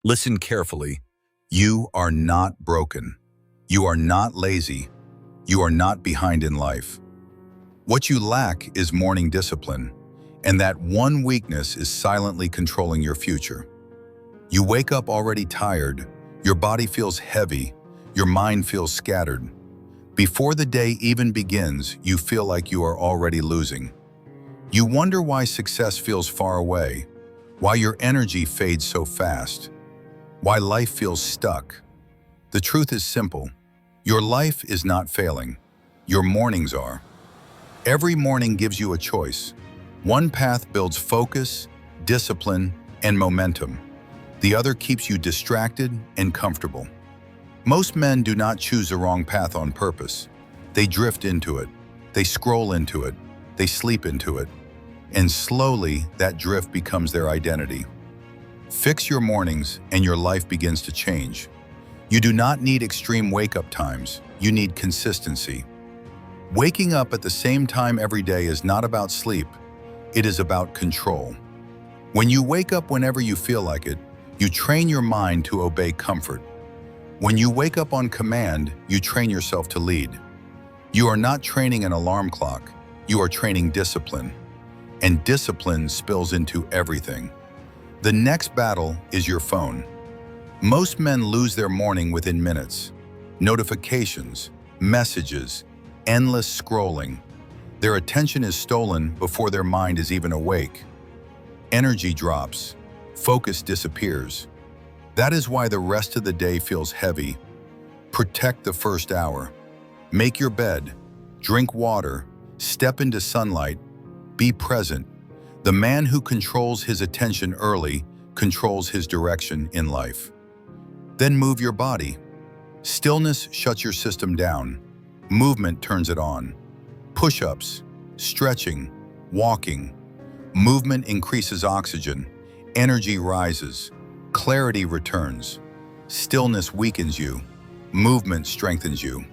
Listen carefully. You are not broken. You are not lazy. You are not behind in life. What you lack is morning discipline, and that one weakness is silently controlling your future. You wake up already tired, your body feels heavy, your mind feels scattered. Before the day even begins, you feel like you are already losing. You wonder why success feels far away, why your energy fades so fast, why life feels stuck. The truth is simple. Your life is not failing. Your mornings are. Every morning gives you a choice. One path builds focus, discipline, and momentum. The other keeps you distracted and comfortable. Most men do not choose the wrong path on purpose. They drift into it. They scroll into it. They sleep into it. And slowly, that drift becomes their identity. Fix your mornings and your life begins to change. You do not need extreme wake-up times. You need consistency. Waking up at the same time every day is not about sleep. It is about control. When you wake up whenever you feel like it, you train your mind to obey comfort. When you wake up on command, you train yourself to lead. You are not training an alarm clock. You are training discipline. And discipline spills into everything. The next battle is your phone. Most men lose their morning within minutes. Notifications, messages, endless scrolling. Their attention is stolen before their mind is even awake. Energy drops. Focus disappears. That is why the rest of the day feels heavy. Protect the first hour. Make your bed. Drink water. Step into sunlight. Be present. The man who controls his attention early controls his direction in life. Then move your body. Stillness shuts your system down. Movement turns it on. Push-ups, stretching, walking. Movement increases oxygen. Energy rises. Clarity returns. Stillness weakens you. Movement strengthens you.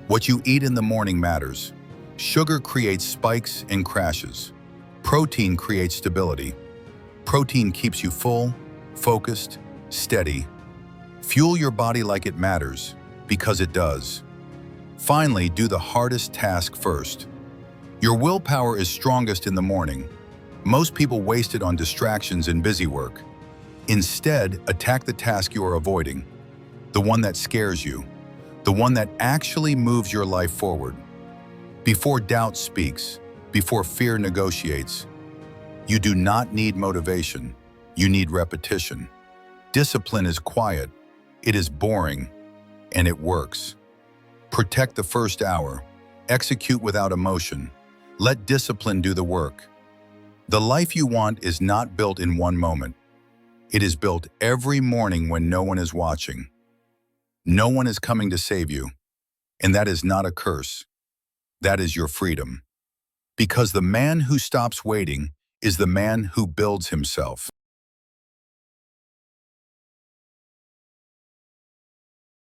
What you eat in the morning matters. Sugar creates spikes and crashes. Protein creates stability. Protein keeps you full, focused, steady. Fuel your body like it matters, because it does. Finally, do the hardest task first. Your willpower is strongest in the morning. Most people waste it on distractions and busy work. Instead, attack the task you are avoiding, the one that scares you, the one that actually moves your life forward. Before doubt speaks, before fear negotiates, you do not need motivation, you need repetition. Discipline is quiet, it is boring, and it works. Protect the first hour, execute without emotion, let discipline do the work. The life you want is not built in one moment. It is built every morning when no one is watching. No one is coming to save you, and that is not a curse. That is your freedom. Because the man who stops waiting is the man who builds himself.